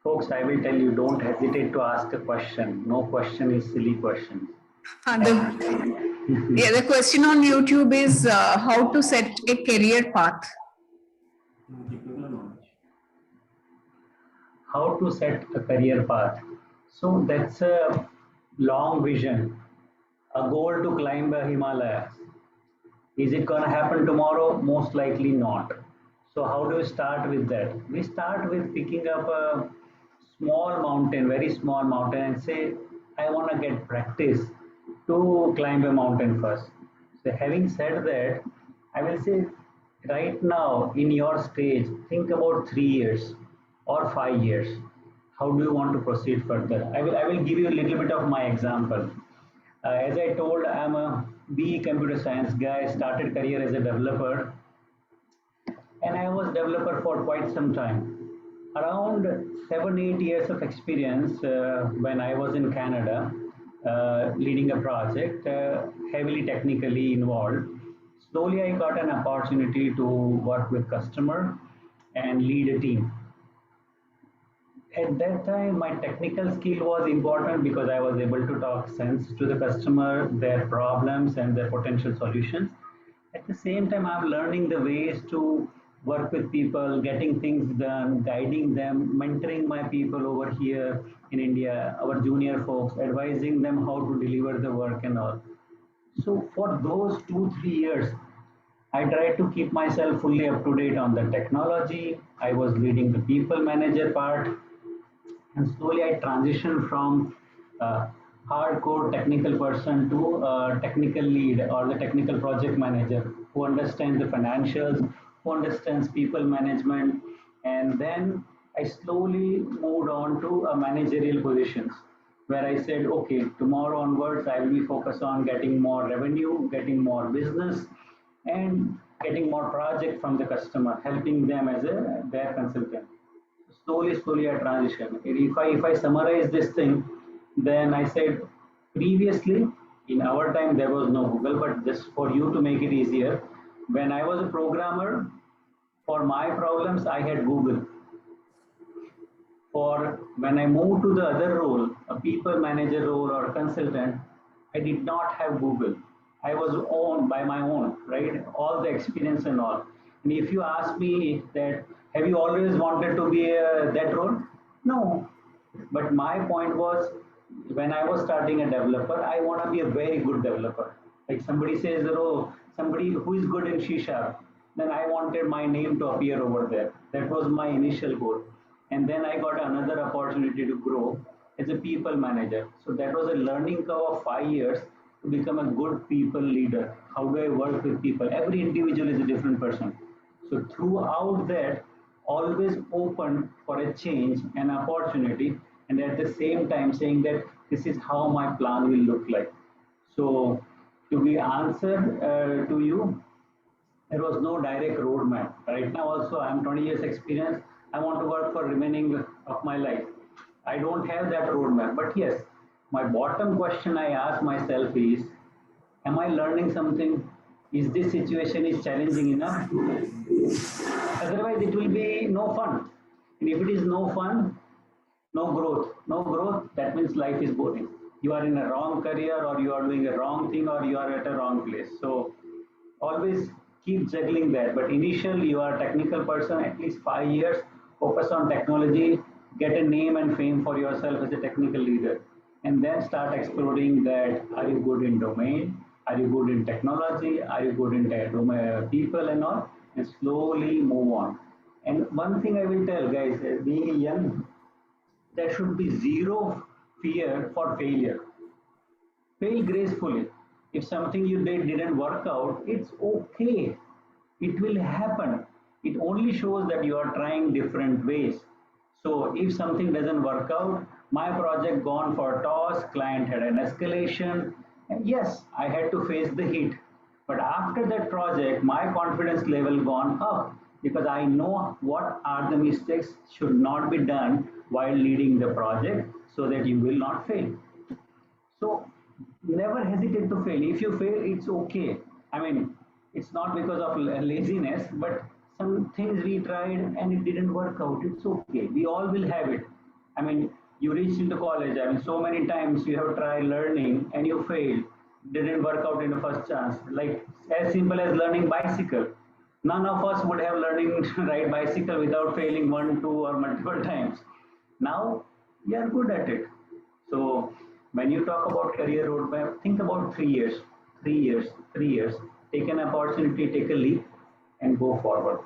Folks, I will tell you, don't hesitate to ask a question. No question is silly question. The question on YouTube is how to set a career path. How to set a career path. So that's a long vision, a goal to climb the Himalayas. Is it going to happen tomorrow? Most likely not. So how do we start with that? We start with picking up a small mountain, very small mountain, and say, I want to get practice to climb a mountain first. So having said that, I will say right now in your stage, think about 3 years or 5 years. How do you want to proceed further? I will give you a little bit of my example. As I told, I'm a BE computer science guy, started career as a developer, and I was developer for quite some time. Around 7-8 years of experience when I was in Canada, leading a project, heavily technically involved. Slowly, I got an opportunity to work with customer and lead a team. At that time, my technical skill was important because I was able to talk sense to the customer, their problems and their potential solutions. At the same time, I'm learning the ways to work with people, getting things done, guiding them, mentoring my people over here in India, our junior folks, advising them how to deliver the work and all. So for those 2-3 years, I tried to keep myself fully up to date on the technology. I was leading the people manager part, and slowly I transitioned from hardcore technical person to technical lead or the technical project manager who understands the financials, who understands people management. And then I slowly moved on to managerial positions where I said, okay, tomorrow onwards, I will be focused on getting more revenue, getting more business, and getting more project from the customer, helping them as their consultant. Slowly I transition. If I summarize this thing, then I said previously in our time there was no Google, but just for you to make it easier, when I was a programmer, for my problems I had Google. For when I moved to the other role, a people manager role or consultant, I did not have Google. I was owned by my own, right? All the experience and all. And if you ask me that, have you always wanted to be that role? No. But my point was, when I was starting a developer, I want to be a very good developer. Like somebody says, oh, somebody who is good in C Sharp, then I wanted my name to appear over there. That was my initial goal. And then I got another opportunity to grow as a people manager. So that was a learning curve of 5 years to become a good people leader. How do I work with people? Every individual is a different person. So throughout that, always open for a change and opportunity, and at the same time saying that this is how my plan will look like. So to be answered to you, there was no direct roadmap. Right now also I'm 20 years experience. I want to work for remaining of my life. I don't have that roadmap, but yes, my bottom question I ask myself is, am I learning something? Is this situation is challenging enough? Otherwise, it will be no fun. And if it is no fun, no growth. No growth, that means life is boring. You are in a wrong career, or you are doing a wrong thing, or you are at a wrong place. So always keep juggling that. But initially, you are a technical person, at least 5 years, focus on technology, get a name and fame for yourself as a technical leader. And then start exploring that, are you good in domain? Are you good in technology? Are you good in people and all? And slowly move on. And one thing I will tell guys, being young, there should be zero fear for failure. Fail gracefully. If something you did didn't work out, it's okay. It will happen. It only shows that you are trying different ways. So if something doesn't work out, my project gone for toss, client had an escalation, and yes, I had to face the heat. But after that project, my confidence level gone up because I know what are the mistakes should not be done while leading the project so that you will not fail. So never hesitate to fail. If you fail, it's okay. I mean, it's not because of laziness, but some things we tried and it didn't work out. It's okay. We all will have it. I mean, you reached into college. I mean, so many times you have tried learning and you failed. Didn't work out in the first chance. Like as simple as learning bicycle. None of us would have learning to ride bicycle without failing one, two, or multiple times. Now we are good at it. So when you talk about career roadmap, think about 3 years, 3 years, 3 years. Take an opportunity, take a leap, and go forward.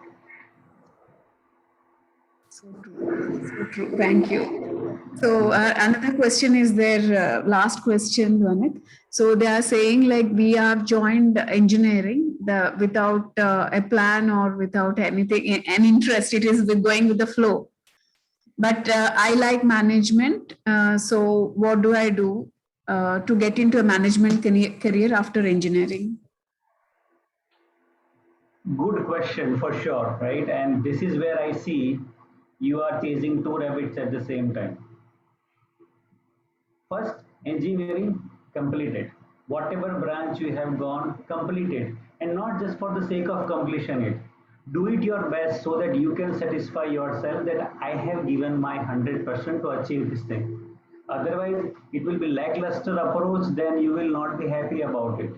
So true. So true. Thank you. So another question is their last question, Dwanit. So they are saying like we have joined engineering without a plan or without anything, an interest. It is with going with the flow. But I like management. So what do I do to get into a management career after engineering? Good question for sure, right? And this is where I see you are chasing two rabbits at the same time. First, engineering, complete it. Whatever branch you have gone, complete it. And not just for the sake of completion it. Do it your best so that you can satisfy yourself that I have given my 100% to achieve this thing. Otherwise, it will be lackluster approach, then you will not be happy about it.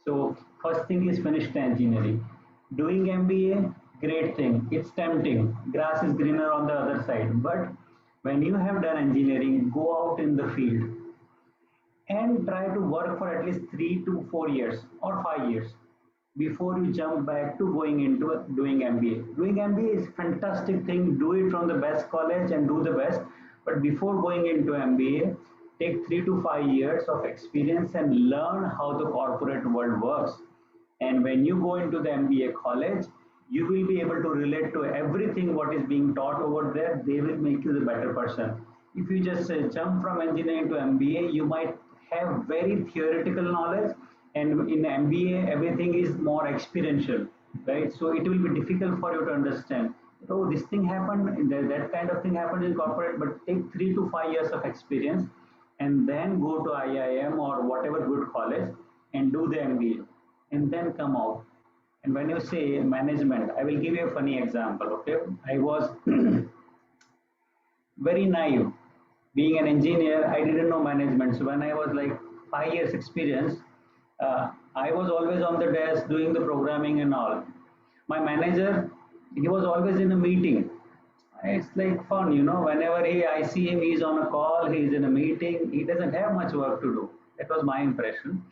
So first thing is finish the engineering. Doing MBA, great thing. It's tempting. Grass is greener on the other side. But when you have done engineering, go out in the field and try to work for at least 3 to 4 years or 5 years before you jump back to going into doing MBA. Doing MBA is fantastic thing. Do it from the best college and do the best. But before going into MBA, take 3 to 5 years of experience and learn how the corporate world works. And when you go into the MBA college, you will be able to relate to everything what is being taught over there. They will make you the better person. If you just jump from engineering to MBA, you might have very theoretical knowledge, and in MBA everything is more experiential, right? So it will be difficult for you to understand, oh, this thing happened, that kind of thing happened in corporate. But take 3 to 5 years of experience and then go to IIM or whatever good college and do the MBA and then come out. And when you say management, I will give you a funny example. Okay, I was very naive. Being an engineer, I didn't know management. So when I was like 5 years experience, I was always on the desk doing the programming and all. My manager, he was always in a meeting. It's like fun, whenever I see him, he's on a call, he's in a meeting, he doesn't have much work to do. That was my impression.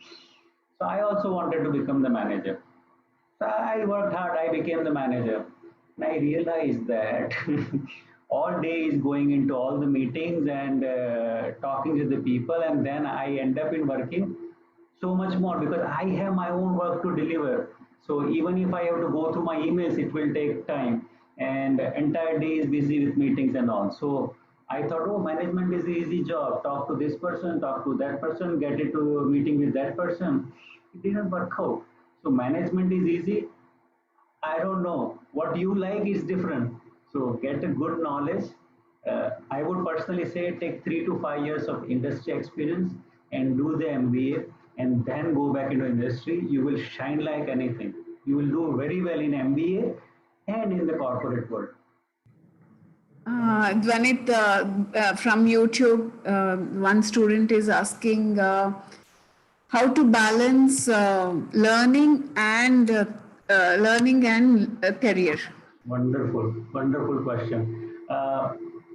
So I also wanted to become the manager. So I worked hard, I became the manager. And I realized that all day is going into all the meetings and talking to the people, and then I end up in working so much more because I have my own work to deliver. So even if I have to go through my emails, it will take time, and the entire day is busy with meetings and all. So I thought, oh, management is the easy job. Talk to this person, talk to that person, get it to a meeting with that person. It didn't work out. So management is easy. I don't know. What you like is different. So get a good knowledge. I would personally say take 3 to 5 years of industry experience and do the MBA and then go back into industry. You will shine like anything. You will do very well in MBA and in the corporate world. Dvanit, from YouTube, one student is asking how to balance learning and career. Wonderful, wonderful question.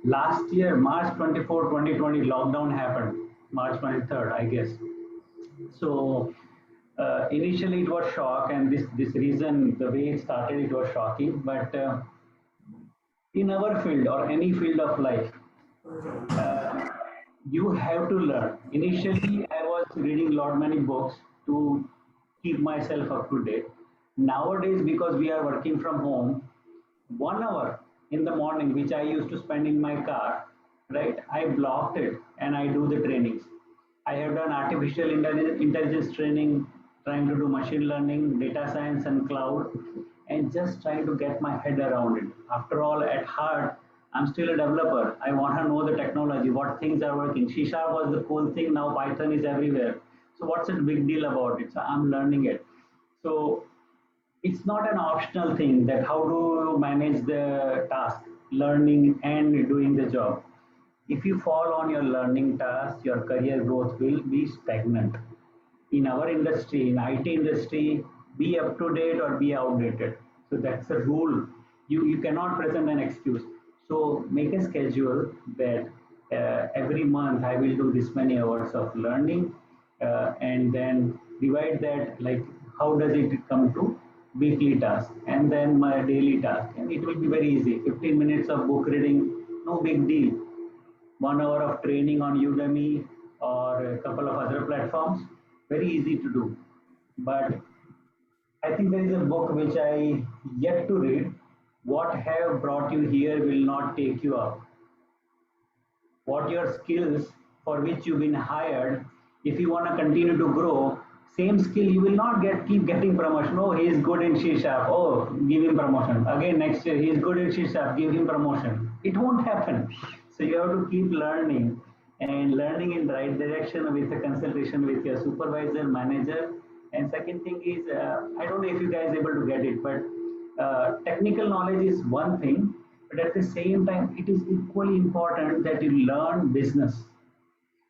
Last year, March 24, 2020, lockdown happened. March 23rd, I guess. So initially it was shock, and this reason, the way it started, it was shocking. But in our field or any field of life, uh, you have to learn. Initially, I was reading lot many books to keep myself up to date. Nowadays, because we are working from home, 1 hour in the morning, which I used to spend in my car, right? I blocked it and I do the trainings. I have done artificial intelligence training, trying to do machine learning, data science, and cloud, and just trying to get my head around it. After all, at heart, I'm still a developer. I want to know the technology, what things are working. C# was the cool thing. Now Python is everywhere. So what's the big deal about it? So I'm learning it. So it's not an optional thing that how do you manage the task, learning and doing the job. If you fall on your learning task, your career growth will be stagnant. In our industry, in IT industry, be up to date or be outdated. So that's a rule. You cannot present an excuse. So make a schedule that every month I will do this many hours of learning, and then divide that, like how does it come to weekly task and then my daily task, and it will be very easy. 15 minutes of book reading, no big deal. 1 hour of training on Udemy or a couple of other platforms, very easy to do. But I think there is a book which I yet to read. What have brought you here will not take you up. What your skills for which you've been hired, if you want to continue to grow, same skill, you will not keep getting promotion. Oh, he is good in C#. Oh, give him promotion. Again, next year, he is good in C#. Give him promotion. It won't happen. So you have to keep learning and learning in the right direction with a consultation with your supervisor, manager. And second thing is, I don't know if you guys are able to get it, but technical knowledge is one thing, but at the same time, it is equally important that you learn business.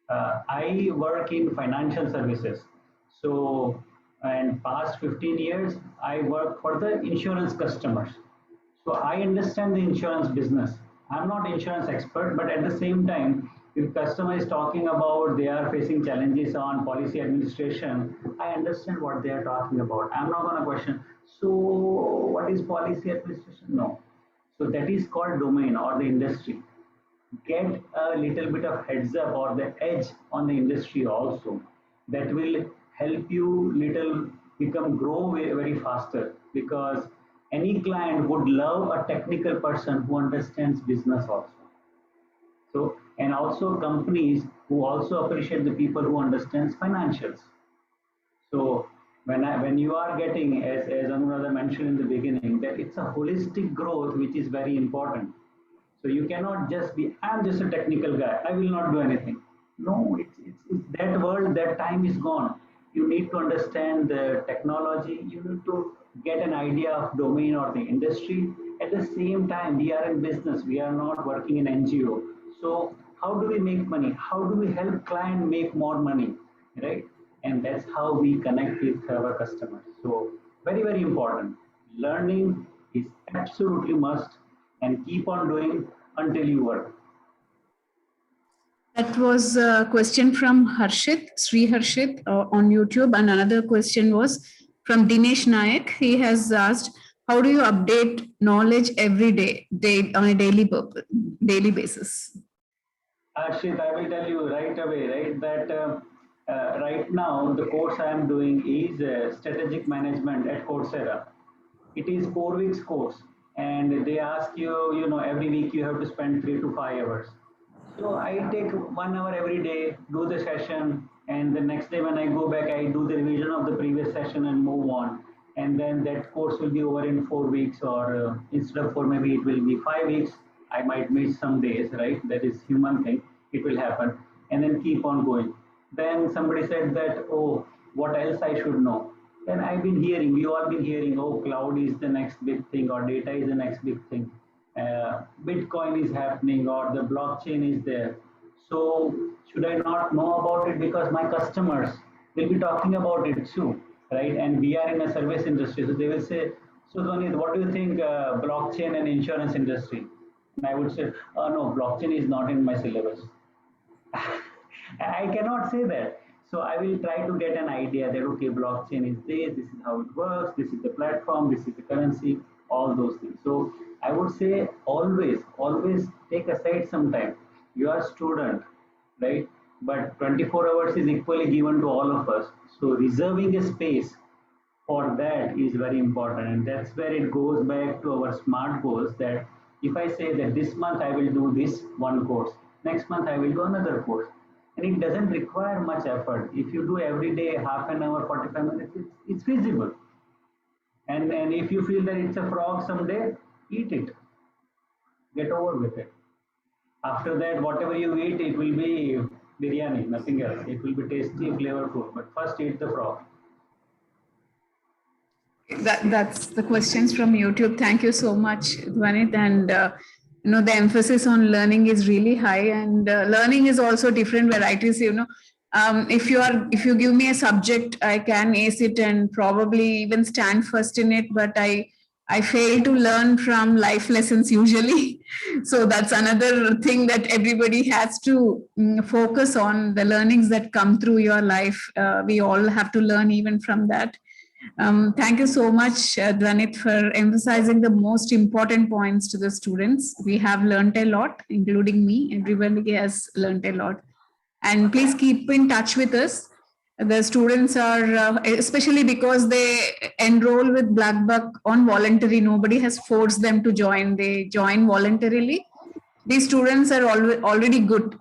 I work in financial services. So, and past 15 years, I work for the insurance customers. So I understand the insurance business. I'm not insurance expert, but at the same time, if customer is talking about they are facing challenges on policy administration, I understand what they are talking about. I'm not going to question, so what is policy administration? No. So that is called domain or the industry. Get a little bit of heads up or the edge on the industry also. That will help you little become grow very faster, because any client would love a technical person who understands business also. So, and also companies who also appreciate the people who understands financials. So when you are getting, as Anuradha mentioned in the beginning, that it's a holistic growth which is very important. So you cannot just be, I'm just a technical guy, I will not do anything. No, it's that world, that time is gone. You need to understand the technology, you need to get an idea of domain or the industry. At the same time, we are in business, we are not working in NGO. So how do we make money? How do we help client make more money, right? And that's how we connect with our customers. So very, very important. Learning is absolutely must, and keep on doing until you work. That was a question from Harshit, Sri Harshit on YouTube. And another question was from Dinesh Nayak. He has asked, how do you update knowledge every day on a daily basis? Ashit, I will tell you right away, right, that right now the course I am doing is strategic management at Coursera. It is 4 weeks course, and they ask you, every week you have to spend 3 to 5 hours. So I take 1 hour every day, do the session, and the next day when I go back, I do the revision of the previous session and move on. And then that course will be over in 4 weeks, or instead of 4, maybe it will be 5 weeks. I might miss some days, right? That is human thing. It will happen, and then keep on going. Then somebody said that, oh, what else I should know? Then I've been hearing, we all been hearing, oh, cloud is the next big thing, or data is the next big thing. Bitcoin is happening, or the blockchain is there. So should I not know about it, because my customers will be talking about it too, right? And we are in a service industry, so they will say, so Dhwanit, what do you think blockchain and insurance industry? And I would say, oh no, blockchain is not in my syllabus. I cannot say that. So I will try to get an idea that, okay, blockchain is this is how it works, this is the platform, this is the currency, all those things. So I would say always take aside some time. You are a student, right? But 24 hours is equally given to all of us. So reserving a space for that is very important. And that's where it goes back to our SMART goals, that if I say that this month I will do this one course, next month I will do another course. And it doesn't require much effort. If you do every day half an hour, 45 minutes, it's feasible. And if you feel that it's a frog someday, eat it. Get over with it. After that, whatever you eat, it will be biryani, nothing else. It will be tasty, flavorful. But first eat the frog. That's the questions from YouTube. Thank you so much, Dhwanit. And the emphasis on learning is really high, and learning is also different varieties. If you give me a subject, I can ace it and probably even stand first in it, but I fail to learn from life lessons usually. So that's another thing that everybody has to focus on, the learnings that come through your life. We all have to learn even from that. Thank you so much, Dhwanit, for emphasizing the most important points to the students. We have learned a lot, including me. Everybody has learned a lot. And please keep in touch with us. The students are, especially because they enroll with Blackbuck on voluntary, nobody has forced them to join. They join voluntarily. These students are already good,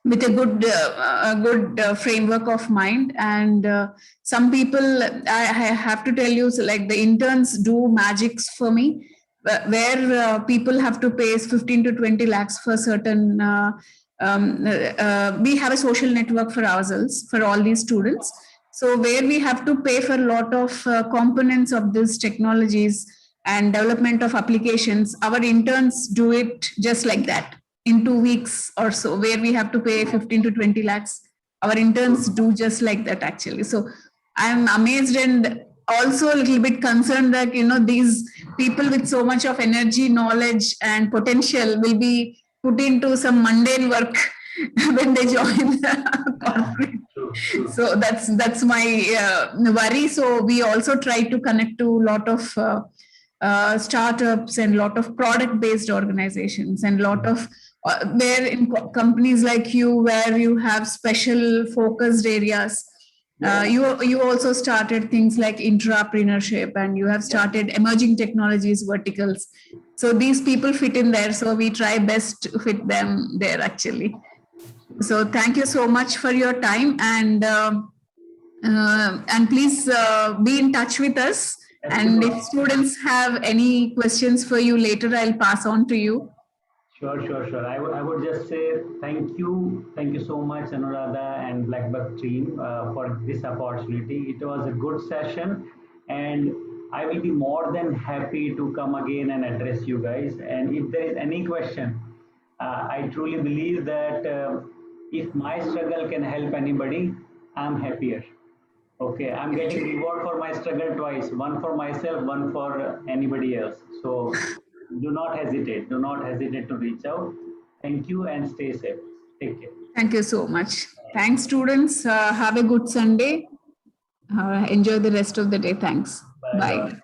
with a good framework of mind. And some people, I have to tell you, so like the interns do magics for me, where people have to pay 15 to 20 lakhs for certain we have a social network for ourselves, for all these students. So where we have to pay for a lot of components of these technologies and development of applications, our interns do it just like that in 2 weeks or so, where we have to pay 15 to 20 lakhs. Our interns do just like that, actually. So I'm amazed and also a little bit concerned that, these people with so much of energy, knowledge, and potential will be put into some mundane work when they join the corporate. So that's my worry. So we also try to connect to a lot of startups and a lot of product-based organizations, and a lot of where in companies like you, where you have special focused areas. You also started things like intrapreneurship, and you have started emerging technologies verticals. So these people fit in there. So we try best to fit them there, actually. So thank you so much for your time, and please be in touch with us. And if students have any questions for you later, I'll pass on to you. Sure. I would just say thank you so much, Anuradha and Blackbuck team, for this opportunity. It was a good session, and I will be more than happy to come again and address you guys. And if there is any question, I truly believe that if my struggle can help anybody, I'm happier. Okay, I'm getting reward for my struggle twice, one for myself, one for anybody else. So do not hesitate. Do not hesitate to reach out. Thank you and stay safe. Take care. Thank you so much. Thanks, students. Have a good Sunday. Enjoy the rest of the day. Thanks. Bye. Bye.